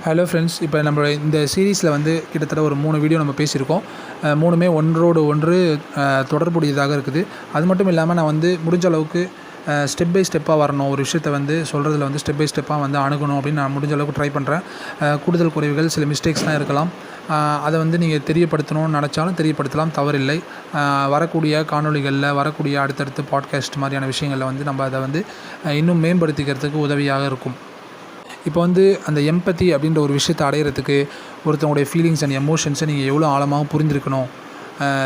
Hello friends, இப்போ நம்ம இந்த சீரீஸில் வந்து கிட்டத்தட்ட ஒரு 3 வீடியோ நம்ம பேசியிருக்கோம். 3மே ஒன்றோடு ஒன்று தொடர்புடையதாக இருக்குது. அது மட்டும் இல்லாமல் நான் வந்து முடிஞ்ச அளவுக்கு ஸ்டெப் பை ஸ்டெப்பாக வரணும், ஒரு விஷயத்தை வந்து சொல்கிறதுல வந்து ஸ்டெப் பை ஸ்டெப்பாக வந்து அணுகணும் அப்படின்னு நான் முடிஞ்ச அளவுக்கு ட்ரை பண்ணுறேன். கூடுதல் குறைவுகள், சில மிஸ்டேக்ஸ்லாம் இருக்கலாம். அதை வந்து நீங்கள் தெரியப்படுத்தணும்னு நினச்சாலும் தெரியப்படுத்தலாம், தவறில்லை. வரக்கூடிய காணொளிகளில், வரக்கூடிய அடுத்தடுத்து பாட்காஸ்ட் மாதிரியான விஷயங்களில் வந்து நம்ம அதை வந்து இன்னும் மேம்படுத்திக்கிறதுக்கு உதவியாக இருக்கும். இப்போ வந்து அந்த எம்பத்தி அப்படின்ற ஒரு விஷயத்தை அடையிறதுக்கு ஒருத்தவங்களுடைய ஃபீலிங்ஸ் அண்ட் எமோஷன்ஸை நீங்கள் எவ்வளோ ஆழமாக புரிஞ்சிருக்கணும்.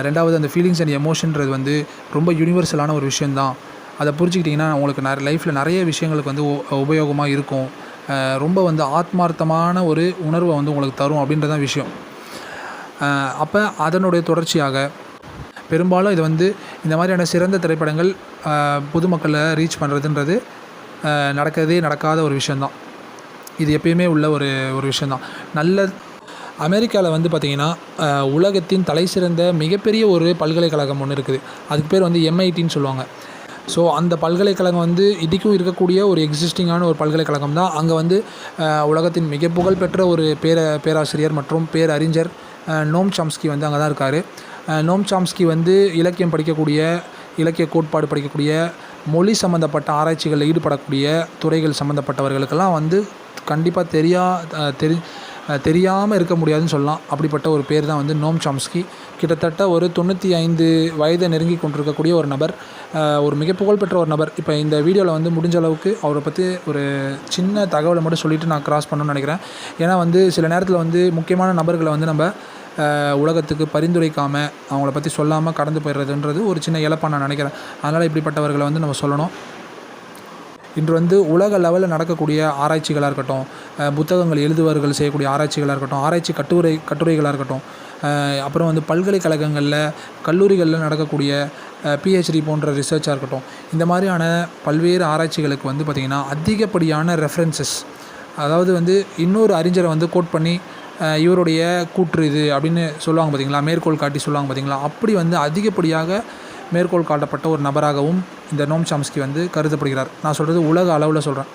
ரெண்டாவது, அந்த ஃபீலிங்ஸ் அண்ட் எமோஷன்றது வந்து ரொம்ப யூனிவர்சலான ஒரு விஷயந்தான். அதை புரிஞ்சுக்கிட்டிங்கன்னா உங்களுக்கு லைஃப்பில் நிறைய விஷயங்களுக்கு வந்து உபயோகமாக இருக்கும். ரொம்ப வந்து ஆத்மார்த்தமான ஒரு உணர்வை வந்து உங்களுக்கு தரும் அப்படின்றதான் விஷயம். அப்போ அதனுடைய தொடர்ச்சியாக பெரும்பாலும் இது வந்து இந்த மாதிரியான சிறந்த திரைப்படங்கள் பொதுமக்களை ரீச் பண்ணுறதுன்றது நடக்காத ஒரு விஷயந்தான். இது எப்பயுமே உள்ள ஒரு விஷயந்தான். அமெரிக்காவில் வந்து பார்த்திங்கன்னா உலகத்தின் தலைசிறந்த மிகப்பெரிய ஒரு பல்கலைக்கழகம் ஒன்று இருக்குது. அதுக்கு பேர் வந்து MITன்னு சொல்லுவாங்க. ஸோ அந்த பல்கலைக்கழகம் வந்து இன்றைக்கும் இருக்கக்கூடிய ஒரு எக்ஸிஸ்டிங்கான ஒரு பல்கலைக்கழகம் தான். அங்கே வந்து உலகத்தின் மிக புகழ்பெற்ற ஒரு பேராசிரியர் மற்றும் பேரறிஞர் நோம் சாம்ஸ்கி வந்து அங்கே தான் இருக்கார். நோம் சாம்ஸ்கி வந்து இலக்கிய கோட்பாடு படிக்கக்கூடிய, மொழி சம்மந்தப்பட்ட ஆராய்ச்சிகளில் ஈடுபடக்கூடிய துறைகள் சம்மந்தப்பட்டவர்களுக்கெல்லாம் வந்து கண்டிப்பாக தெரியாமல் இருக்க முடியாதுன்னு சொல்லலாம். அப்படிப்பட்ட ஒரு பேர் தான் வந்து நோம் சாம்ஸ்கி. கிட்டத்தட்ட ஒரு 95 வயதை நெருங்கி கொண்டிருக்கக்கூடிய ஒரு நபர், ஒரு மிக புகழ்பெற்ற ஒரு நபர். இப்போ இந்த வீடியோவில் வந்து முடிஞ்ச அளவுக்கு அவரை பற்றி ஒரு சின்ன தகவலை மட்டும் சொல்லிவிட்டு நான் கிராஸ் பண்ணணும்னு நினைக்கிறேன். ஏன்னா வந்து சில நேரத்தில் வந்து முக்கியமான நபர்களை வந்து நம்ம உலகத்துக்கு பரிந்துரைக்காமல், அவங்கள பற்றி சொல்லாமல் கடந்து போயிடுறதுன்றது ஒரு சின்ன இழப்பாக நான் நினைக்கிறேன். அதனால் இப்படிப்பட்டவர்களை வந்து நம்ம சொல்லணும். இன்று வந்து உலக லெவலில் நடக்கக்கூடிய ஆராய்ச்சிகளாக இருக்கட்டும், புத்தகங்கள் எழுதுவர்கள் செய்யக்கூடிய ஆராய்ச்சிகளாக இருக்கட்டும், ஆராய்ச்சி கட்டுரைகளாக இருக்கட்டும், அப்புறம் வந்து பல்கலைக்கழகங்களில், கல்லூரிகளில் நடக்கக்கூடிய PhD போன்ற ரிசர்ச்சாக இருக்கட்டும், இந்த மாதிரியான பல்வேறு ஆராய்ச்சிகளுக்கு வந்து பார்த்திங்கன்னா அதிகப்படியான ரெஃபரன்சஸ், அதாவது வந்து இன்னொரு அறிஞரை வந்து கோட் பண்ணி இவருடைய கூற்று இது அப்படின்னு சொல்லுவாங்க பார்த்திங்களா, மேற்கோள் காட்டி சொல்லுவாங்க பார்த்திங்களா, அப்படி வந்து அதிகப்படியாக மேற்கோள் காட்டப்பட்ட ஒரு நபராகவும் இந்த நோம் சாம்ஸ்கி வந்து கருதப்படுகிறார். நான் சொல்கிறது உலக அளவில் சொல்கிறேன்.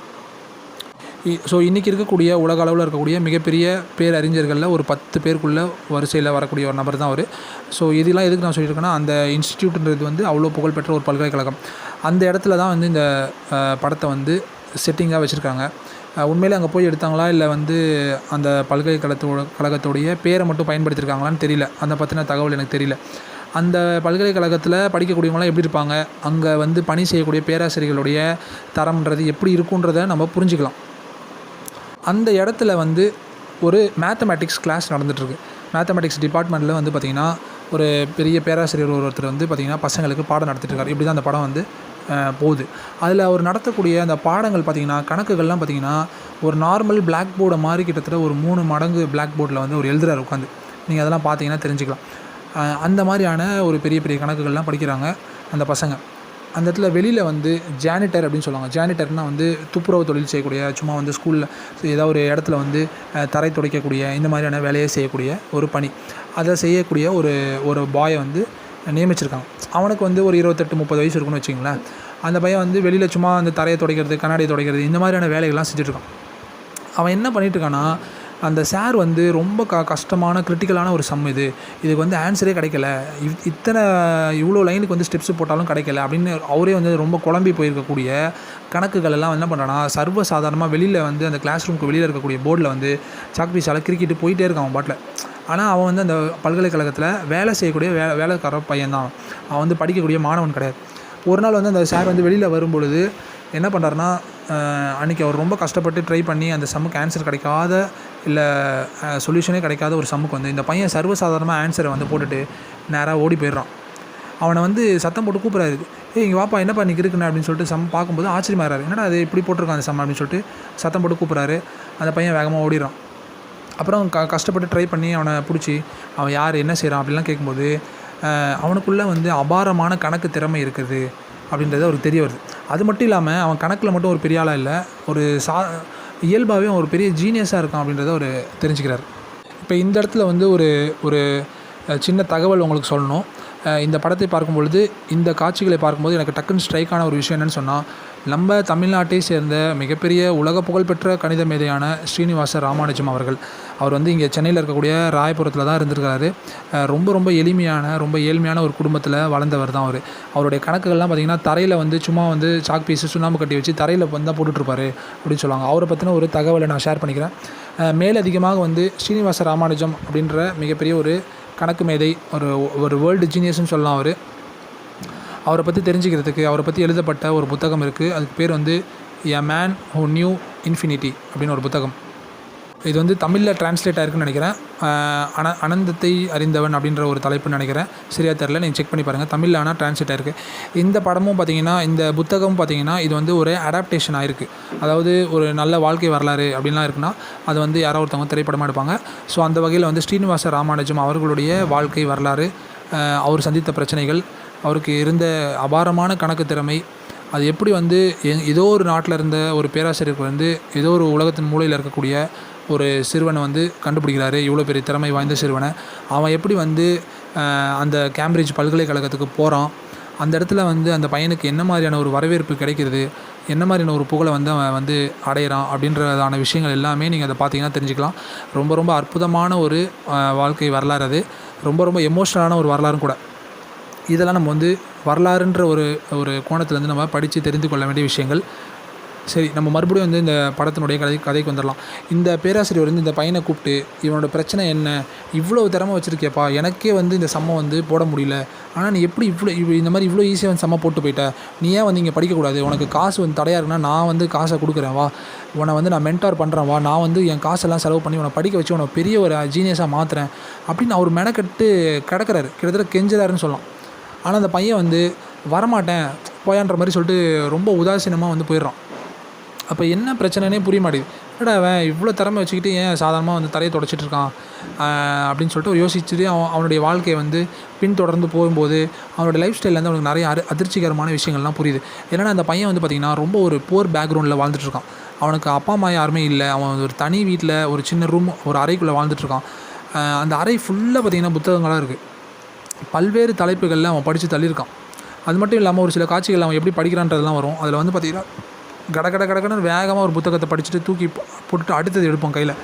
ஸோ இன்றைக்கி இருக்கக்கூடிய உலக அளவில் இருக்கக்கூடிய மிகப்பெரிய பேரறிஞர்களில் ஒரு 10 பேருக்குள்ள வரிசையில் வரக்கூடிய ஒரு நபர் தான் அவர். ஸோ இதெல்லாம் எதுக்கு நான் சொல்லியிருக்கேன்னா, அந்த இன்ஸ்டிடியூட்ன்றது வந்து அவ்வளோ புகழ்பெற்ற ஒரு பல்கலைக்கழகம். அந்த இடத்துல தான் வந்து இந்த படத்தை வந்து செட்டிங்காக வச்சுருக்காங்க. உண்மையிலே அங்கே போய் எடுத்தாங்களா, இல்லை வந்து அந்த பல்கலைக்கழகத்துடைய பேரை மட்டும் பயன்படுத்தியிருக்காங்களான்னு தெரியல. அதை பற்றின தகவல் எனக்கு தெரியல. அந்த பல்கலைக்கழகத்தில் படிக்கக்கூடியவங்களாம் எப்படி இருப்பாங்க, அங்கே வந்து பணி செய்யக்கூடிய பேராசிரியர்களுடைய தரம்ன்றது எப்படி இருக்குன்றதை நம்ம புரிஞ்சுக்கலாம். அந்த இடத்துல வந்து ஒரு மேத்தமேட்டிக்ஸ் கிளாஸ் நடந்துகிட்ருக்கு. மேத்தமேட்டிக்ஸ் டிபார்ட்மெண்ட்டில் வந்து பார்த்திங்கன்னா ஒரு பெரிய பேராசிரியர் ஒருத்தர் வந்து பார்த்திங்கன்னா பசங்களுக்கு பாடம் நடத்திட்டுருக்காரு. இப்படி தான் அந்த படம் வந்து போகுது. அதில் அவர் நடத்தக்கூடிய அந்த பாடங்கள் பார்த்திங்கன்னா, கணக்குகள்லாம் பார்த்திங்கன்னா ஒரு நார்மல் பிளாக் போர்டை மாதிரி கிட்டத்தட்ட ஒரு 3 மடங்கு பிளாக் போர்டில் வந்து ஒரு எழுதுறாரு உட்காந்து. நீங்கள் அதெல்லாம் பார்த்தீங்கன்னா தெரிஞ்சுக்கலாம். அந்த மாதிரியான ஒரு பெரிய பெரிய கணக்குகள்லாம் படிக்கிறாங்க அந்த பசங்க. அந்த இடத்துல வெளியில் வந்து ஜானிட்டர் அப்படின்னு சொல்லுவாங்க. ஜானிட்டர்னால் வந்து துப்புரவு தொழில் செய்யக்கூடிய, சும்மா வந்து ஸ்கூலில் ஏதாவது ஒரு இடத்துல வந்து தரை துடைக்கக்கூடிய இந்த மாதிரியான வேலையை செய்யக்கூடிய ஒரு பணி, அதை செய்யக்கூடிய ஒரு பாயை வந்து நியமிச்சிருக்காங்க. அவனுக்கு வந்து ஒரு 28-30 வயசு இருக்குன்னு வச்சிங்களேன். அந்த பையன் வந்து வெளியில் சும்மா அந்த தரையை துடைக்கிறது, கண்ணாடியை துடைக்கிறது, இந்த மாதிரியான வேலைகள்லாம் செஞ்சுட்ருக்கான். அவன் என்ன பண்ணிகிட்ருக்கான்னா, அந்த சார் வந்து ரொம்ப கஷ்டமான கிரிட்டிக்கலான ஒரு சம் இதுக்கு வந்து ஆன்சரே கிடைக்கல, இவ்வளோ லைனுக்கு வந்து ஸ்டெப்ஸ் போட்டாலும் கிடைக்கல அப்படின்னு அவரே வந்து ரொம்ப குழம்பி போயிருக்கக்கூடிய கணக்குகள் எல்லாம் என்ன பண்ணுறான்னா, சர்வசாதாரணமாக வெளியில் வந்து அந்த கிளாஸ் ரூமுக்கு வெளியில் இருக்கக்கூடிய போர்டில் வந்து சாக்பீஸால் கிறுக்கிட்டு போயிட்டே இருக்கான் அவன் பாட்டில். ஆனால் அவன் வந்து அந்த பல்கலைக்கழகத்தில் வேலை செய்யக்கூடிய வேலைக்கார பையன்தான். அவன் வந்து படிக்கக்கூடிய மாணவன் கிடையாது. ஒரு நாள் வந்து அந்த சார் வந்து வெளியில் வரும்பொழுது என்ன பண்ணுறாருனா, அன்றைக்கி அவர் ரொம்ப கஷ்டப்பட்டு ட்ரை பண்ணி அந்த சம்முக்கு ஆன்சர் கிடைக்காத, இல்லை சொல்யூஷனே கிடைக்காத ஒரு சம்முக்கு வந்து இந்த பையன் சர்வசாதாரணமாக ஆன்சரை வந்து போட்டுட்டு நேராக ஓடி போயிடுறான். அவனை வந்து சத்தம் போட்டு கூப்பிட்றாரு, இங்கே வாப்பா, என்னப்பா நீ இருக்குண்ணே அப்படின்னு சொல்லிட்டு சம் பார்க்கும்போது ஆச்சரியமாகறாரு. என்னடா அது இப்படி போட்டிருக்கான் அந்த சம் அப்படின்னு சொல்லிட்டு சத்தம் போட்டு கூப்பிட்றாரு. அந்த பையன் வேகமாக ஓடிடுறான். அப்புறம் கஷ்டப்பட்டு ட்ரை பண்ணி அவனை பிடிச்சி அவன் யார், என்ன செய்கிறான் அப்படிலாம் கேட்கும்போது அவனுக்குள்ளே வந்து அபாரமான கணக்கு திறமை இருக்குது அப்படின்றது அவருக்கு தெரிய வருது. அது மட்டும் இல்லாமல் அவன் கணக்கில் மட்டும் ஒரு பெரிய ஆளாக இல்லை, ஒரு இயல்பாகவே ஒரு பெரிய ஜீனியஸாக இருக்கான் அப்படின்றத அவர் தெரிஞ்சுக்கிறார். இப்போ இந்த இடத்துல வந்து ஒரு சின்ன தகவல் உங்களுக்கு சொல்லணும். இந்த படத்தை பார்க்கும்பொழுது, இந்த காட்சிகளை பார்க்கும்போது எனக்கு டக்குன்னு ஸ்ட்ரைக்கான ஒரு விஷயம் என்னென்னு சொன்னால், நம்ம தமிழ்நாட்டை சேர்ந்த மிகப்பெரிய உலக புகழ்பெற்ற கணித மேதையான ஸ்ரீனிவாச ராமானுஜம் அவர்கள். அவர் வந்து இங்கே சென்னையில் இருக்கக்கூடிய ராயபுரத்தில் தான் இருந்திருக்காரு. ரொம்ப ஏழ்மையான ஒரு குடும்பத்தில் வளர்ந்தவர் தான் அவர். அவருடைய கணக்குகள்லாம் பார்த்திங்கன்னா தரையில் வந்து சும்மா வந்து சாக் பீஸு சுண்ணாம்பு கட்டி வச்சு தரையில் வந்து தான் போட்டுட்ருப்பாரு அப்படின்னு சொல்லுவாங்க. அவரை பற்றின ஒரு தகவலை நான் ஷேர் பண்ணிக்கிறேன். மேலதிகமாக வந்து ஸ்ரீனிவாச ராமானுஜம் அப்படின்ற மிகப்பெரிய ஒரு கணக்கு மேதை, ஒரு வேர்ல்டு ஜீனியஸ்னு சொல்லலாம். அவரை பற்றி தெரிஞ்சுக்கிறதுக்கு அவரை பற்றி எழுதப்பட்ட ஒரு புத்தகம் இருக்குது. அதுக்கு பேர் வந்து a man who new infinity அப்படின்னு ஒரு புத்தகம். இது வந்து தமிழில் டிரான்ஸ்லேட் ஆகிருக்குன்னு நினைக்கிறேன். அனந்தத்தை அறிந்தவன் அப்படின்ற ஒரு தலைப்புன்னு நினைக்கிறேன், சரியாக தெரில, நீங்கள் செக் பண்ணி பாருங்கள். தமிழில் ஆனால் டிரான்ஸ்லேட் ஆகிருக்கு. இந்த படமும் பார்த்திங்கன்னா, இந்த புத்தகமும் பார்த்திங்கன்னா இது வந்து ஒரு அடாப்டேஷன் ஆகிருக்கு. அதாவது ஒரு நல்ல வாழ்க்கை வரலாறு அப்படின்லாம் இருக்குன்னா அது வந்து யாரோ ஒருத்தவங்க திரைப்படமாக எடுப்பாங்க. ஸோ அந்த வகையில் வந்து ஸ்ரீனிவாச ராமானுஜம் அவர்களுடைய வாழ்க்கை வரலாறு, அவர் சந்தித்த பிரச்சனைகள், அவருக்கு இருந்த அபாரமான கணக்கு திறமை, அது எப்படி வந்து ஏதோ ஒரு நாட்டில் இருந்த ஒரு பேராசிரியருக்கு வந்து ஏதோ ஒரு உலகத்தின் மூலையில் இருக்கக்கூடிய ஒரு சிறுவனை வந்து கண்டுபிடிக்கிறாரு. இவ்வளோ பெரிய திறமை வாய்ந்த சிறுவனை அவன் எப்படி வந்து அந்த கேம்பிரிட்ஜ் பல்கலைக்கழகத்துக்கு போகிறான், அந்த இடத்துல வந்து அந்த பையனுக்கு என்ன மாதிரியான ஒரு வரவேற்பு கிடைக்கிறது, என்ன மாதிரியான ஒரு புகழை வந்து அவன் வந்து அடையிறான் அப்படின்றதான விஷயங்கள் எல்லாமே நீங்கள் அதை பார்த்தீங்கன்னா தெரிஞ்சுக்கலாம். ரொம்ப அற்புதமான ஒரு வாழ்க்கை வரலாறு. அது ரொம்ப எமோஷ்னலான ஒரு வரலாறும் கூட. இதெல்லாம் நம்ம வந்து வரலாறுன்ற ஒரு கோணத்துலேருந்து நம்ம படித்து தெரிந்து கொள்ள வேண்டிய விஷயங்கள். சரி, நம்ம மறுபடியும் வந்து இந்த படத்தினுடைய கதைக்கு வந்துடலாம். இந்த பேராசிரியர் வந்து இந்த பையனை கூப்பிட்டு, இவனோட பிரச்சனை என்ன, இவ்வளோ திறமை வச்சுருக்கேப்பா, எனக்கே வந்து இந்த சம்மை வந்து போட முடியல, ஆனால் நீ எப்படி இந்த மாதிரி இவ்வளோ ஈஸியாக வந்து சம்மை போட்டு போயிட்ட, நீ ஏன் வந்து இங்கே படிக்கக்கூடாது, உனக்கு காசு வந்து தடையாக இருக்குன்னா நான் வந்து காசை கொடுக்குறேன் வா, உன்னை வந்து நான் மென்டார் பண்ணுறேன் வா, நான் வந்து என் காசெல்லாம் செலவு பண்ணி உன்னை படிக்க வச்சு உன்னை பெரிய ஒரு ஜீனியஸாக மாற்றுறேன் அப்படின்னு அவர் மெனக்கட்டு கிடக்கிறாரு, கிட்டத்தட்ட கெஞ்சுறாருன்னு சொல்லலாம். ஆனால் அந்த பையன் வந்து வரமாட்டேன் போயான்ற மாதிரி சொல்லிட்டு ரொம்ப உதாசீனமாக வந்து போயிடுறான். அப்போ என்ன பிரச்சனைனே புரிய மாட்டேங்குது. என்னடா அவன் இவ்வளோ திறமை வச்சுக்கிட்டு ஏன் சாதாரணமாக வந்து தரையை தொடச்சிட்டு இருக்கான் அப்படின்னு சொல்லிட்டு ஒரு யோசிச்சுட்டு அவனுடைய வாழ்க்கையை வந்து பின்தொடர்ந்து போகும்போது அவனுடைய லைஃப் ஸ்டைல்லேருந்து அவனுக்கு நிறைய அதிர்ச்சிகரமான விஷயங்கள்லாம் புரியுது. ஏன்னா அந்த பையன் வந்து பார்த்திங்கன்னா ரொம்ப ஒரு புவர் பேக்ரவுண்டில் வாழ்ந்துட்டுருக்கான். அவனுக்கு அப்பா அம்மா யாருமே இல்லை. அவன் ஒரு தனி வீட்டில் ஒரு சின்ன ரூம், ஒரு அறைக்குள்ளே வாழ்ந்துட்டுருக்கான். அந்த அறை ஃபுல்லாக பார்த்திங்கன்னா புத்தகங்களாக இருக்குது. பல்வேறு தலைப்புகளில் அவன் படித்து தள்ளியிருக்கான். அது மட்டும் இல்லாமல் ஒரு சில காட்சிகள் அவன் எப்படி படிக்கிறான்றதுலாம் வரும். அதில் வந்து பார்த்திங்கன்னா கடன்னு வேகமாக ஒரு புத்தகத்தை படிச்சுட்டு தூக்கி போட்டுட்டு அடுத்தது எடுப்பான், கையில்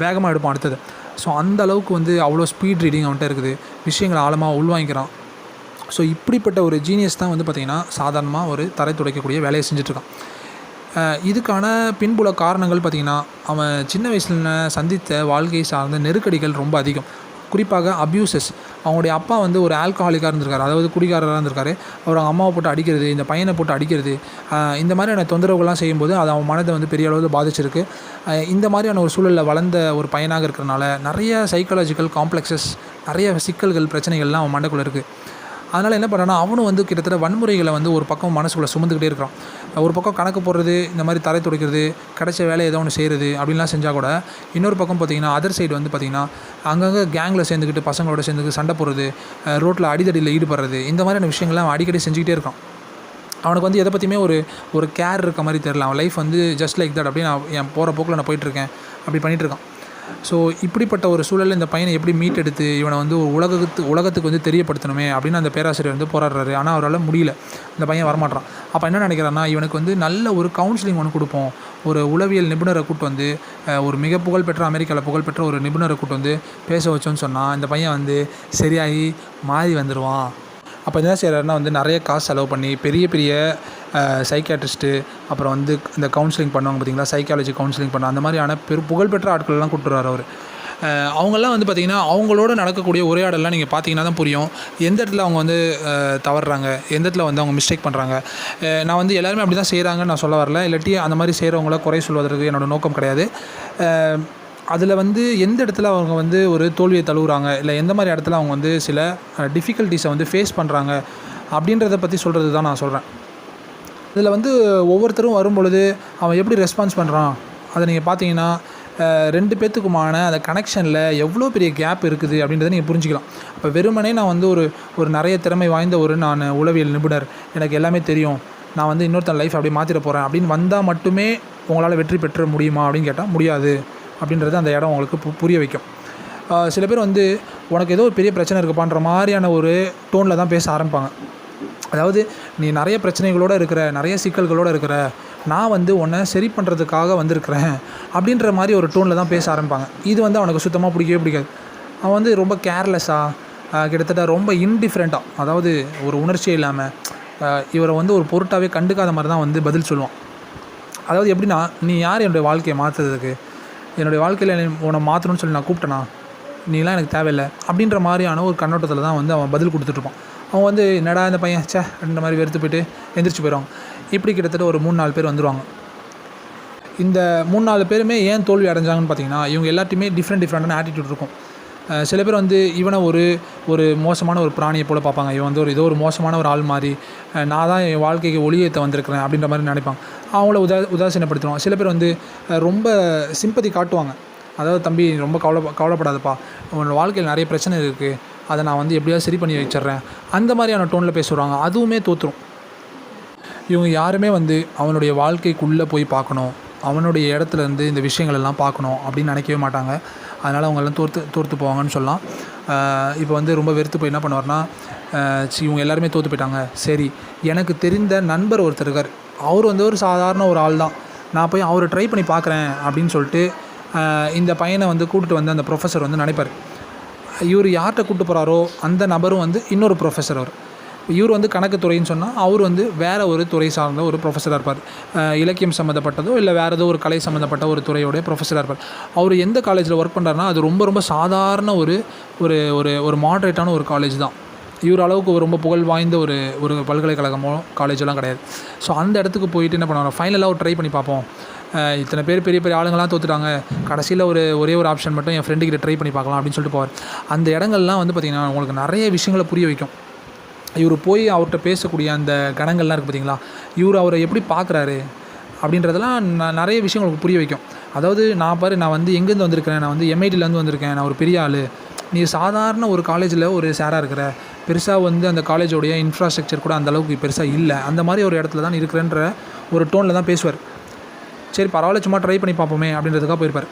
வேகமாக எடுப்பான் அடுத்தது. ஸோ அந்த அளவுக்கு வந்து அவ்வளோ ஸ்பீட் ரீடிங் அவன்கிட்ட இருக்குது, விஷயங்களை ஆழமாக உள்வாங்கிக்கிறான். ஸோ இப்படிப்பட்ட ஒரு ஜீனியஸ் தான் வந்து பார்த்திங்கன்னா சாதாரணமாக ஒரு தரை துடைக்கக்கூடிய வேலையை செஞ்சுட்ருக்கான். இதுக்கான பின்புல காரணங்கள் பார்த்திங்கன்னா, அவன் சின்ன வயசில் சந்தித்த வாழ்க்கை சார்ந்த நெருக்கடிகள் ரொம்ப அதிகம். குறிப்பாக அப்யூசஸ். அவங்களுடைய அப்பா வந்து ஒரு ஆல்கஹாலிக்காக இருந்திருக்காரு, அதாவது குடிகாரராக இருந்திருக்காரு. அவர் அவங்க அம்மாவை போட்டு அடிக்கிறது, இந்த பையனை போட்டு அடிக்கிறது, இந்த மாதிரியான தொந்தரவுகள்லாம் செய்யும்போது அது அவன் மனதை வந்து பெரிய அளவில் பாதிச்சிருக்கு. இந்த மாதிரியான ஒரு சூழலில் வளர்ந்த ஒரு பையனாக இருக்கிறனால நிறைய சைக்காலஜிக்கல் காம்ப்ளெக்ஸஸ், நிறைய சிக்கல்கள், பிரச்சனைகள்லாம் அவன் மண்டைக்குள்ளே இருக்குது. அதனால் என்ன பண்ணுறான்னா, அவனும் வந்து கிட்டத்தட்ட வன்முறைகளை வந்து ஒரு பக்கம் மனசுக்குள்ளே சுமந்துக்கிட்டே இருக்கிறான். ஒரு பக்கம் கணக்கு போடுறது, இந்த மாதிரி தரை துடைக்கிறது, கிடைச்ச வேலை ஏதோ ஒன்று செய்கிறது அப்படின்லாம் செஞ்சால் கூட, இன்னொரு பக்கம் பார்த்திங்கன்னா அதர் சைடு வந்து பார்த்திங்கன்னா அங்கங்கே கேங்கில் சேர்ந்துக்கிட்டு பசங்களோட சேர்ந்துக்கிட்டு சண்டை போடுறது, ரோட்டில் அடிதடியில் ஈடுபடுறது, இந்த மாதிரியான விஷயங்கள்லாம் அவன் அடிக்கடி செஞ்சுக்கிட்டே இருக்கான். அவனுக்கு வந்து எதை பற்றியுமே ஒரு கேர் இருக்க மாதிரி தெரில. அவன் லைஃப் வந்து ஜஸ்ட் லைக் தட், அப்படின்னு நான் என் போகிற போக்கில் நான் போயிட்டுருக்கேன், அப்படி பண்ணிகிட்ருக்கான். ஸோ இப்படிப்பட்ட ஒரு சூழலில் இந்த பையனை எப்படி மீட்டெடுத்து இவனை வந்து உலகத்துக்கு வந்து தெரியப்படுத்தணுமே அப்படின்னு அந்த பேராசிரியர் வந்து போராடுறாரு. ஆனால் அவரால் முடியல, இந்த பையன் வரமாட்டான். அப்போ என்ன நினைக்கிறான்னா, இவனுக்கு வந்து நல்ல ஒரு கவுன்சிலிங் ஒன்று கொடுப்போம், ஒரு உளவியல் நிபுணரை கூட்டு வந்து, ஒரு மிக புகழ்பெற்ற அமெரிக்காவில் புகழ்பெற்ற ஒரு நிபுணரை கூட்டு வந்து பேச வச்சோன்னு சொன்னால் இந்த பையன் வந்து சரியாகி மாறி வந்துடுவான். அப்போ என்ன செய்கிறாருன்னா வந்து நிறைய காசு செலவு பண்ணி பெரிய சைக்காட்ரிஸ்ட்டு, அப்புறம் வந்து இந்த கவுன்சிலிங் பண்ணுவாங்க பார்த்திங்களா, சைக்காலஜி கவுன்சிலிங் பண்ண அந்த மாதிரியான புகழ்பெற்ற ஆட்கள்லாம் கூப்பிட்டுறாரு அவர். அவங்கெல்லாம் வந்து பார்த்திங்கன்னா அவங்களோட நடக்கக்கூடிய உரையாடலாம் நீங்கள் பார்த்தீங்கன்னா தான் புரியும், எந்த இடத்துல அவங்க வந்து தவறுறாங்க, எந்த இடத்துல வந்து அவங்க மிஸ்டேக் பண்ணுறாங்க. நான் வந்து எல்லாருமே அப்படி தான் செய்கிறாங்கன்னு நான் சொல்ல வரல, இல்லாட்டி அந்த மாதிரி செய்கிறவங்கள குறை சொல்வதற்கு என்னோடய நோக்கம் கிடையாது. அதில் வந்து எந்த இடத்துல அவங்க வந்து ஒரு தோல்வியை தழுவுறாங்க, இல்லை எந்த மாதிரி இடத்துல அவங்க வந்து சில டிஃபிகல்ட்டிஸை வந்து ஃபேஸ் பண்ணுறாங்க அப்படின்றத பற்றி சொல்கிறது தான் நான் சொல்கிறேன். இதில் வந்து ஒவ்வொருத்தரும் வரும்பொழுது அவன் எப்படி ரெஸ்பான்ஸ் பண்ணுறான் அதை நீங்கள் பார்த்தீங்கன்னா ரெண்டு பேர்த்துக்குமான அந்த கனெக்ஷனில் எவ்வளோ பெரிய கேப் இருக்குது அப்படின்றத நீங்கள் புரிஞ்சிக்கலாம். அப்போ வெறுமனே நான் வந்து ஒரு நிறைய திறமை வாய்ந்த நான் உளவியல் நிபுணர், எனக்கு எல்லாமே தெரியும், நான் வந்து இன்னொருத்தன் லைஃப் அப்படியே மாற்றிட போகிறேன் அப்படின்னு வந்தால் மட்டுமே உங்களால் வெற்றி பெற்ற முடியுமா அப்படின்னு கேட்டால் முடியாது அப்படின்றது அந்த இடம் உங்களுக்கு புரிய வைக்கும். சில பேர் வந்து உனக்கு ஏதோ ஒரு பெரிய பிரச்சனை இருக்குப்பான்ற மாதிரியான ஒரு டோனில் தான் பேச ஆரம்பிப்பாங்க. அதாவது நீ நிறைய பிரச்சனைகளோடு இருக்கிற, நிறைய சிக்கல்களோடு இருக்கிற, நான் வந்து உன்னை சரி பண்ணுறதுக்காக வந்திருக்கிறேன் அப்படின்ற மாதிரி ஒரு டோனில் தான் பேச ஆரம்பிப்பாங்க. இது வந்து அவனுக்கு சுத்தமாக பிடிக்கவே பிடிக்காது. அவன் வந்து ரொம்ப கேர்லெஸ்ஸாக, கிட்டத்தட்ட ரொம்ப இன்டிஃப்ரெண்ட்டாக, அதாவது ஒரு உணர்ச்சியே இல்லாமல் இவரை வந்து ஒரு பொருட்டாகவே கண்டுக்காத மாதிரி தான் வந்து பதில் சொல்லுவான். அதாவது எப்படின்னா, நீ யார் என்னுடைய வாழ்க்கையை மாற்றுறதுக்கு? என்னுடைய வாழ்க்கையில் உன்னை மாற்றணும்னு சொல்லி நான் கூப்பிட்டேனா? நீலாம் எனக்கு தேவையில்லை அப்படின்ற மாதிரியான ஒரு கண்ணோட்டத்தில் தான் வந்து அவன் பதில் கொடுத்துட்ருப்பான். அவன் வந்து என்னடா இந்த பையன் இந்த மாதிரி வெறுத்து போய்ட்டு எந்திரிச்சு போயிடுவாங்க. இப்படி கிட்டத்தட்ட ஒரு 3-4 பேர் வந்துடுவாங்க. இந்த 3-4 பேருமே ஏன் தோல்வி அடைஞ்சாங்கன்னு பார்த்தீங்கன்னா, இவங்க எல்லாத்தையுமே டிஃப்ரெண்ட்டான ஆட்டிடியூட் இருக்கும். சில பேர் வந்து இவனை ஒரு மோசமான ஒரு பிராணியை போல் பார்ப்பாங்க. இவன் வந்து ஏதோ ஒரு மோசமான ஒரு ஆள் மாதிரி, நான் தான் என் வாழ்க்கைக்கு ஒளியேற்ற வந்திருக்கிறேன் அப்படின்ற மாதிரி நினைப்பாங்க. அவங்கள உதாசீனப்படுத்துவாங்க. சில பேர் வந்து ரொம்ப சிம்பத்தி காட்டுவாங்க. அதாவது தம்பி ரொம்ப கவலைப்படாதப்பா, உன்னோட வாழ்க்கையில் நிறைய பிரச்சனை இருக்குது, அதை நான் வந்து எப்படியாவது சரி பண்ணி வச்சிட்றேன் அந்த மாதிரியான டோனில் பேசுகிறாங்க. அதுவுமே தோற்றுரும். இவங்க யாருமே வந்து அவனுடைய வாழ்க்கைக்குள்ளே போய் பார்க்கணும், அவனுடைய இடத்துலேருந்து இந்த விஷயங்கள் எல்லாம் பார்க்கணும் அப்படின்னு நினைக்கவே மாட்டாங்க. அதனால் அவங்கெல்லாம் தோற்று போவாங்கன்னு சொல்லலாம். இப்போ வந்து ரொம்ப வெறுத்து போய் என்ன பண்ணுவார்னா, இவங்க எல்லாருமே தோற்று போயிட்டாங்க, சரி எனக்கு தெரிந்த நண்பர் ஒருத்தர் இருக்கார், அவர் வந்து ஒரு சாதாரண ஒரு ஆள் தான், நான் போய் அவரை ட்ரை பண்ணி பார்க்குறேன் அப்படின்னு சொல்லிட்டு இந்த பையனை வந்து கூப்பிட்டு வந்து அந்த ப்ரொஃபஸர் வந்து நினைப்பார். இவர் யார்கிட்ட கூப்பிட்டு போகிறாரோ அந்த நபரும் வந்து இன்னொரு ப்ரொஃபஸர். இவர் வந்து கணக்கு துறைன்னு சொன்னால் அவர் வந்து வேறு ஒரு துறை சார்ந்த ஒரு ப்ரொஃபஸராக இருப்பார். இலக்கியம் சம்மந்தப்பட்டதோ இல்லை வேறு ஏதோ ஒரு கலை சம்மந்தப்பட்ட ஒரு துறையோடைய ப்ரொஃபஸராக இருப்பார். அவர் எந்த காலேஜில் ஒர்க் பண்ணுறாருனா அது ரொம்ப சாதாரண ஒரு ஒரு மாட்ரேட்டான ஒரு காலேஜ் தான். இவர் அளவுக்கு ரொம்ப புகழ் வாய்ந்த ஒரு பல்கலைக்கழகமோ காலேஜெல்லாம் கிடையாது. ஸோ அந்த இடத்துக்கு போயிட்டு என்ன பண்ணுவாங்க, ஃபைனலாக ஒரு ட்ரை பண்ணி பார்ப்போம், இத்தனை பேர் பெரிய ஆளுங்கள்லாம் தோற்றுட்டாங்க, கடைசியில் ஒரே ஒரு ஆப்ஷன் மட்டும் என் ஃப்ரெண்டுக்கிட்ட ட்ரை பண்ணி பார்க்கலாம் அப்படின்னு சொல்லிட்டு போவார். அந்த இடங்கள்லாம் வந்து பார்த்திங்கன்னா உங்களுக்கு நிறைய விஷயங்களை புரிய வைக்கும். இவர் போய் அவர்கிட்ட பேசக்கூடிய அந்த கணங்கள்லாம் இருக்குது பார்த்திங்களா, இவர் அவரை எப்படி பார்க்குறாரு அப்படின்றதெல்லாம் நிறைய விஷயம் உங்களுக்கு புரிய வைக்கும். அதாவது நான் வந்து எங்கேருந்து வந்திருக்கிறேன், நான் வந்து MITலேருந்து வந்திருக்கேன், நான் ஒரு பெரிய ஆள், நீ சாதாரண ஒரு காலேஜில் ஒரு சாராக இருக்கிற, பெருசாக வந்து அந்த காலேஜோடைய இன்ஃப்ராஸ்ட்ரக்சர் கூட அந்தளவுக்கு பெருசாக இல்லை, அந்த மாதிரி ஒரு இடத்துல தான் இருக்கிறேன்ற ஒரு டோனில் தான் பேசுவார். சரி பரவாயில்ல, சும்மா ட்ரை பண்ணி பார்ப்போமே அப்படின்றதுக்காக போயிருப்பார்.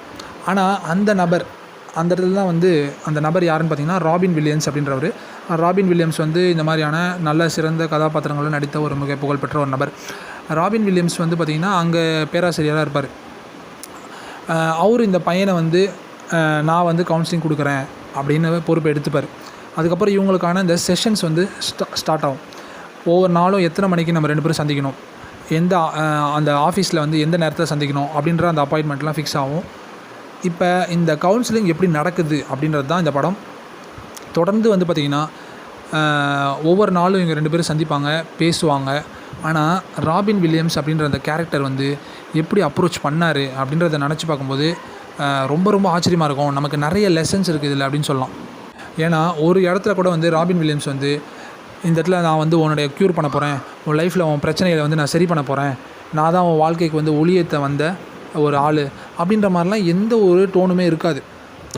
ஆனால் அந்த இடத்துல தான் வந்து அந்த நபர் யாருன்னு பார்த்தீங்கன்னா ராபின் வில்லியம்ஸ் அப்படின்றவர். ராபின் வில்லியம்ஸ் வந்து இந்த மாதிரியான நல்ல சிறந்த கதாபாத்திரங்களில் நடித்த ஒரு மிக புகழ்பெற்ற ஒரு நபர். ராபின் வில்லியம்ஸ் வந்து பார்த்திங்கன்னா அங்கே பேராசிரியராக இருப்பார். அவர் இந்த பையனை வந்து நான் வந்து கவுன்சிலிங் கொடுக்குறேன் அப்படின்னு பொறுப்பை எடுத்துப்பார். அதுக்கப்புறம் இவங்களுக்கான இந்த செஷன்ஸ் வந்து ஸ்டார்ட் ஆகும். ஒவ்வொரு நாளும் எத்தனை மணிக்கு நம்ம 2 பேரும் சந்திக்கணும், அந்த ஆஃபீஸில் வந்து எந்த நேரத்தில் சந்திக்கணும் அப்படின்ற அந்த அப்பாயின்மெண்ட்லாம் ஃபிக்ஸ் ஆகும். இப்போ இந்த கவுன்சிலிங் எப்படி நடக்குது அப்படின்றது தான் இந்த படம். தொடர்ந்து வந்து பார்த்திங்கன்னா ஒவ்வொரு நாளும் இவங்க 2 பேரும் சந்திப்பாங்க, பேசுவாங்க. ஆனால் ராபின் வில்லியம்ஸ் அப்படின்ற அந்த கேரக்டர் வந்து எப்படி அப்ரோச் பண்ணார் அப்படின்றத நினச்சி பார்க்கும்போது ரொம்ப ஆச்சரியமாக இருக்கும். நமக்கு நிறைய லெசன்ஸ் இருக்குது இதில் அப்படின்னு சொல்லலாம். ஏன்னா ஒரு இடத்துல கூட வந்து ராபின் வில்லியம்ஸ் வந்து இந்த இடத்துல நான் வந்து உன்னுடைய க்யூர் பண்ண போகிறேன், உன் லைஃப்பில் உன் பிரச்சனைகளை வந்து நான் சரி பண்ண போகிறேன், நான் தான் உன் வாழ்க்கைக்கு வந்து ஒளியேற்ற வந்த ஒரு ஆள் அப்படின்ற மாதிரிலாம் எந்த ஒரு டோனுமே இருக்காது.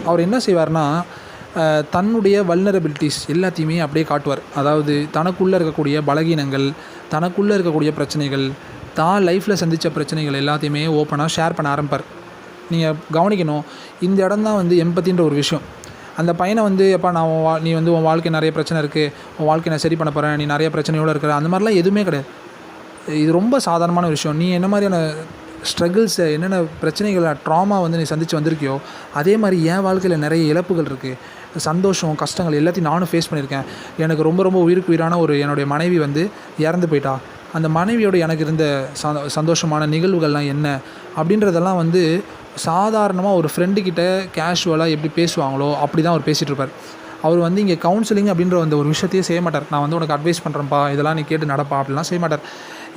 அவர் என்ன செய்வார்னா, தன்னுடைய வல்னரபிலிட்டிஸ் எல்லாத்தையுமே அப்படியே காட்டுவார். அதாவது தனக்குள்ளே இருக்கக்கூடிய பலகீனங்கள், தனக்குள்ளே இருக்கக்கூடிய பிரச்சனைகள், தான் லைஃப்பில் சந்தித்த பிரச்சனைகள் எல்லாத்தையுமே ஓப்பனாக ஷேர் பண்ண ஆரம்பிப்பார். நீங்கள் கவனிக்கணும், இந்த இடம் தான் வந்து எம்பத்தின்ற ஒரு விஷயம். அந்த பையனை வந்து எப்பா நீ வந்து உன் வாழ்க்கை நிறைய பிரச்சனை இருக்குது, உன் வாழ்க்கை நான் சரி பண்ண போகிறேன், நீ நிறைய பிரச்சனையோடு இருக்கிற, அந்த மாதிரிலாம் எதுவுமே கிடையாது. இது ரொம்ப சாதாரணமான விஷயம். நீ என்ன மாதிரியான ஸ்ட்ரகிள்ஸை, என்னென்ன பிரச்சனைகளை, ட்ராமா வந்து நீ சந்தித்து வந்திருக்கியோ அதே மாதிரி என் வாழ்க்கையில் நிறைய இழப்புகள் இருக்குது, சந்தோஷம் கஷ்டங்கள் எல்லாத்தையும் நானும் ஃபேஸ் பண்ணியிருக்கேன். எனக்கு ரொம்ப உயிருக்கு உயிரான என்னுடைய மனைவி வந்து இறந்து போயிட்டா, அந்த மனைவியோடு எனக்கு இருந்த சந்தோஷமான நிகழ்வுகள்லாம் என்ன அப்படின்றதெல்லாம் வந்து சாதாரணமாக ஒரு ஃப்ரெண்டுக்கிட்ட கேஷுவலாக எப்படி பேசுவாங்களோ அப்படி தான் அவர் பேசிகிட்டு இருப்பார். அவர் வந்து இங்கே கவுன்சிலிங் அப்படின்ற அந்த ஒரு விஷயத்தையே செய்ய மாட்டார். நான் வந்து உனக்கு அட்வைஸ் பண்ணுறேன்ப்பா, இதெல்லாம் நீ கேட்டு நடப்பா அப்படிலாம் செய்ய மாட்டார்.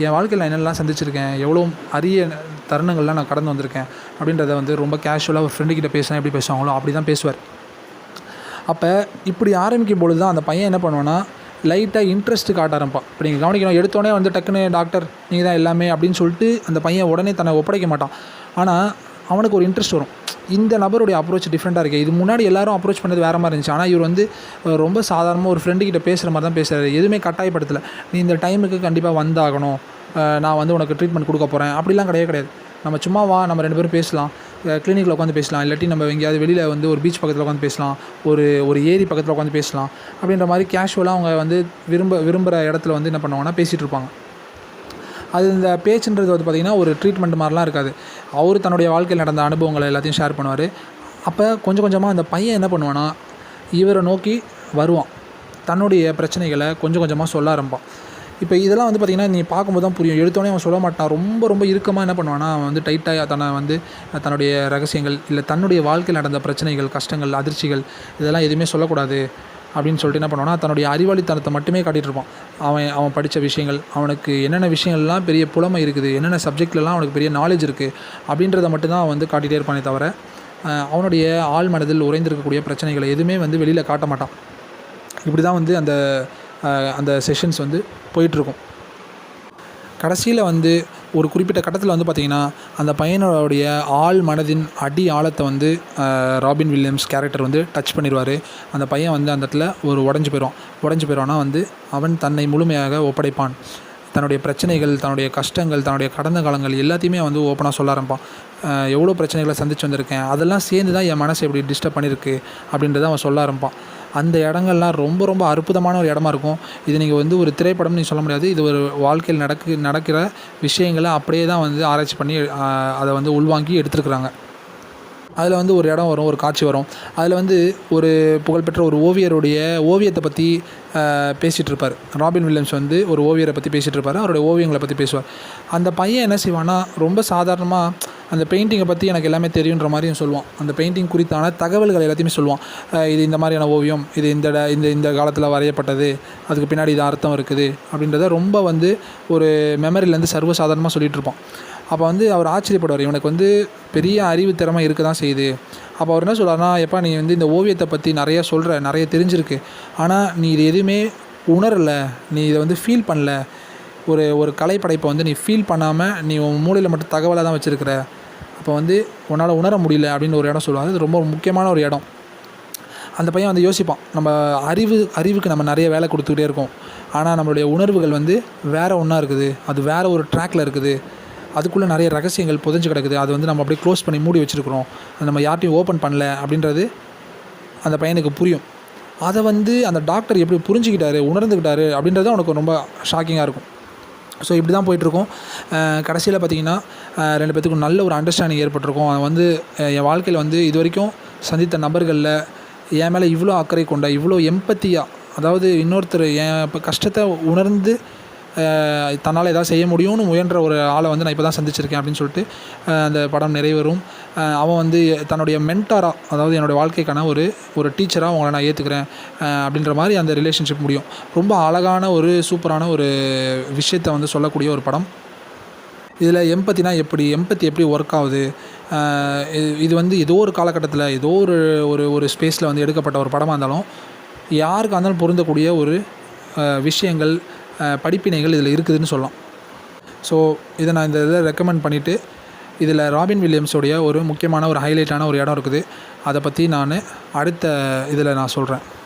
என் வாழ்க்கையில் நான் என்னெல்லாம் சந்திச்சிருக்கேன், எவ்வளோ அரிய தருணங்கள்லாம் நான் கடந்து வந்திருக்கேன் அப்படின்றத வந்து ரொம்ப கேஷுவலாக ஒரு ஃப்ரெண்டுக்கிட்ட பேசினா எப்படி பேசுவாங்களோ அப்படி தான் பேசுவார். அப்போ இப்படி ஆரம்பிக்கும் பொழுது தான் அந்த பையன் என்ன பண்ணுவான்னா, லைட்டாக இன்ட்ரெஸ்ட் காட்ட ஆரம்பிப்பான். இப்போ நீங்கள் கவனிக்கணும், எடுத்தோடனே வந்து டக்குன்னு டாக்டர் நீங்கள் தான் எல்லாமே அப்படின்னு சொல்லிட்டு அந்த பையன் உடனே தன்னை ஒப்படைக்க மாட்டான். ஆனால் அவனுக்கு ஒரு இன்ட்ரெஸ்ட் வரும். இந்த நபருடைய அப்ரோச் டிஃப்ரெண்ட்டாக இருக்குது, இது முன்னாடி எல்லாரும் அப்ரோச் பண்ணது வேறு மாதிரி இருந்துச்சு, ஆனால் இவர் வந்து ரொம்ப சாதாரணமாக ஒரு ஃப்ரெண்டுக்கிட்ட பேசுகிற மாதிரி தான் பேசுகிறாரு, எதுவுமே கட்டாயப்படுத்தலை. நீ இந்த டைமுக்கு கண்டிப்பாக வந்தாகணும், நான் வந்து உனக்கு ட்ரீட்மெண்ட் கொடுக்க போகிறேன் அப்படிலாம் கிடையாது. நம்ம சும்மா வா, நம்ம 2 பேரும் பேசலாம், கிளினிக்கில் உட்காந்து பேசலாம், இல்லாட்டி நம்ம எங்கேயாவது வெளியில் வந்து ஒரு பீச் பக்கத்தில் உட்காந்து பேசலாம், ஒரு ஏரி பக்கத்தில் உட்காந்து பேசலாம் அப்படின்ற மாதிரி கேஷுவலாக அவங்க வந்து விரும்புகிற இடத்துல வந்து என்ன பண்ணுவாங்கன்னா பேசிகிட்டு இருப்பாங்க. அது இந்த பேச்சுன்றது வந்து பார்த்திங்கன்னா ஒரு ட்ரீட்மெண்ட் மாதிரிலாம் இருக்காது. அவர் தன்னுடைய வாழ்க்கையில் நடந்த அனுபவங்களை எல்லாத்தையும் ஷேர் பண்ணுவார். அப்போ கொஞ்சம் கொஞ்சமாக அந்த பையன் என்ன பண்ணுவான்னா இவரை நோக்கி வருவான், தன்னுடைய பிரச்சனைகளை கொஞ்சம் கொஞ்சமாக சொல்ல ஆரம்பிப்பான். இப்போ இதெல்லாம் வந்து பார்த்திங்கன்னா நீ பார்க்கும்போது தான் புரியும். எடுத்தோடனே அவன் சொல்ல மாட்டான். ரொம்ப இறுக்கமாக என்ன பண்ணுவான்னா அவன் வந்து டைட்டாக தன்னுடைய ரகசியங்கள் இல்லை தன்னுடைய வாழ்க்கையில் நடந்த பிரச்சனைகள், கஷ்டங்கள், அதிர்ச்சிகள் இதெல்லாம் எதுவுமே சொல்லக்கூடாது அப்படின்னு சொல்லிட்டு என்ன பண்ணுவான்னா தன்னுடைய அறிவாளித்தனத்தை மட்டுமே காட்டிகிட்டு இருப்பான். அவன் படித்த விஷயங்கள், அவனுக்கு என்னென்ன விஷயங்கள்லாம் பெரிய புலமை இருக்குது, என்னென்ன சப்ஜெக்ட்லலாம் அவனுக்கு பெரிய நாலேஜ் இருக்குது அப்படின்றத மட்டும்தான் அவன் வந்து காட்டிகிட்டே இருப்பானே தவிர அவனுடைய ஆழ் மனதில் உறைந்திருக்கக்கூடிய பிரச்சனைகளை எதுவுமே வந்து வெளியில் காட்ட மாட்டான். இப்படி தான் வந்து அந்த செஷன்ஸ் வந்து போயிட்டுருக்கும். கடைசியில் வந்து ஒரு குறிப்பிட்ட கட்டத்தில் வந்து பார்த்திங்கன்னா அந்த பையனோடைய ஆழ் மனதின் அடி ஆழத்தை வந்து ராபின் வில்லியம்ஸ் கேரக்டர் வந்து டச் பண்ணிடுவார். அந்த பையன் வந்து அந்த இடத்துல உடஞ்சி போயிடுவான்னா வந்து அவன் தன்னை முழுமையாக ஒப்படைப்பான். தன்னுடைய பிரச்சனைகள், தன்னுடைய கஷ்டங்கள், தன்னுடைய கடந்த காலங்கள் எல்லாத்தையுமே வந்து ஓப்பனாக சொல்ல ஆரம்பிப்பான். எவ்வளோ பிரச்சனைகளை சந்திச்சு வந்திருக்கேன், அதெல்லாம் சேர்ந்து தான் என் மனசை எப்படி டிஸ்டர்ப் பண்ணியிருக்கு அப்படின்றத அவன் சொல்ல ஆரம்பிப்பான். அந்த இடங்கள்லாம் ரொம்ப அற்புதமான ஒரு இடமா இருக்கும். இது நீங்கள் வந்து ஒரு திரைப்படம்னு சொல்ல முடியாது. இது ஒரு வாழ்க்கையில் நடக்கிற விஷயங்களை அப்படியே தான் வந்து ஆராய்ச்சி பண்ணி அதை வந்து உள்வாங்கி எடுத்துருக்குறாங்க. அதில் வந்து ஒரு இடம் வரும், ஒரு காட்சி வரும். அதில் வந்து ஒரு புகழ்பெற்ற ஒரு ஓவியருடைய ஓவியத்தை பற்றி பேசிகிட்டு இருப்பார். ராபின் வில்லியம்ஸ் வந்து ஒரு ஓவியரை பற்றி பேசிகிட்டு இருப்பார். அவருடைய ஓவியங்களை பற்றி பேசுவார். அந்த பையன் என்ன செய்வான்னா ரொம்ப சாதாரணமாக அந்த பெயிண்டிங்கை பற்றி எனக்கு எல்லாமே தெரியுன்ற மாதிரியும் சொல்லுவான். அந்த பெயிண்டிங் குறித்தான தகவல்கள் எல்லாத்தையுமே சொல்லுவான். இது இந்த மாதிரியான ஓவியம், இது இந்த காலத்தில் வரையப்பட்டது, அதுக்கு பின்னாடி இது அர்த்தம் இருக்குது அப்படின்றத ரொம்ப வந்து ஒரு மெமரியிலேருந்து சர்வசாதாரணமாக சொல்லிகிட்டு இருப்பான். அப்போ வந்து அவர் ஆச்சரியப்படுவார், இவனுக்கு வந்து பெரிய அறிவு திறமை இருக்க தான் செய்யுது. அப்போ அவர் என்ன சொல்கிறாருன்னா, எப்பா நீ வந்து இந்த ஓவியத்தை பற்றி நிறைய தெரிஞ்சிருக்கு, ஆனால் நீ இது எதுவுமே உணரலை, நீ இதை வந்து ஃபீல் பண்ணல. ஒரு கலைப்படைப்பை வந்து நீ ஃபீல் பண்ணாமல் நீ உன் மூளையில் மட்டும் தகவலாக தான் வச்சுருக்கிற. அப்போ வந்து உன்னால் உணர முடியல அப்படின்னு ஒரு இடம் சொல்லுவாங்க. அது ரொம்ப முக்கியமான ஒரு இடம். அந்த பையன் வந்து யோசிப்பான், நம்ம அறிவுக்கு நம்ம நிறைய வேலை கொடுத்துக்கிட்டே இருக்கோம், ஆனால் நம்மளுடைய உணர்வுகள் வந்து வேறு ஒன்றா இருக்குது, அது வேறு ஒரு ட்ராக்கில் இருக்குது, அதுக்குள்ளே நிறைய ரகசியங்கள் புதைஞ்சு கிடக்குது, அது வந்து நம்ம அப்படியே க்ளோஸ் பண்ணி மூடி வச்சுருக்கிறோம், அது நம்ம யார்ட்டையும் ஓப்பன் பண்ணல அப்படின்றது அந்த பையனுக்கு புரியும். அதை வந்து அந்த டாக்டர் எப்படி புரிஞ்சுக்கிட்டாரு, உணர்ந்துக்கிட்டாரு அப்படின்றது அவனுக்கு ரொம்ப ஷாக்கிங்காக இருக்கும். ஸோ இப்படி தான் போயிட்டுருக்கும். கடைசியில் பார்த்திங்கன்னா 2 பேத்துக்கும் நல்ல ஒரு அண்டர்ஸ்டாண்டிங் ஏற்பட்டிருக்கும். அவன் வந்து என் வாழ்க்கையில் வந்து இது வரைக்கும் சந்தித்த நபர்களில் என் மேலே இவ்வளோ அக்கறை கொண்ட, இவ்வளோ எம்பத்தியாக, அதாவது இன்னொருத்தர் என் இப்போ கஷ்டத்தை உணர்ந்து தன்னால் ஏதாவது செய்ய முடியும்னு முயன்ற ஒரு ஆளை வந்து நான் இப்போ தான் சந்திச்சிருக்கேன் அப்படின்னு சொல்லிட்டு அந்த படம் நிறைவேறும். அவன் வந்து தன்னுடைய மென்டாராக, அதாவது என்னுடைய வாழ்க்கைக்கான ஒரு டீச்சராக அவங்கள நான் ஏற்றுக்கிறேன் அப்படின்ற மாதிரி அந்த ரிலேஷன்ஷிப் முடியும். ரொம்ப அழகான ஒரு சூப்பரான ஒரு விஷயத்தை வந்து சொல்லக்கூடிய ஒரு படம். இதில் எம்பத்தி எப்படி ஒர்க் ஆகுது, இது வந்து ஏதோ ஒரு காலகட்டத்தில் ஏதோ ஒரு ஸ்பேஸில் வந்து எடுக்கப்பட்ட ஒரு படமாக இருந்தாலும் யாருக்காக இருந்தாலும் பொருந்தக்கூடிய ஒரு விஷயங்கள், படிப்பினைகள் இதில் இருக்குதுன்னு சொல்லலாம். ஸோ இதை நான் இந்த இதில் ரெக்கமெண்ட் பண்ணிவிட்டு, இதில் ராபின் வில்லியம்ஸோடைய ஒரு முக்கியமான ஒரு ஹைலைட்டான ஒரு இடம் இருக்குது, அதை பற்றி நான் அடுத்த இதில் நான் சொல்கிறேன்.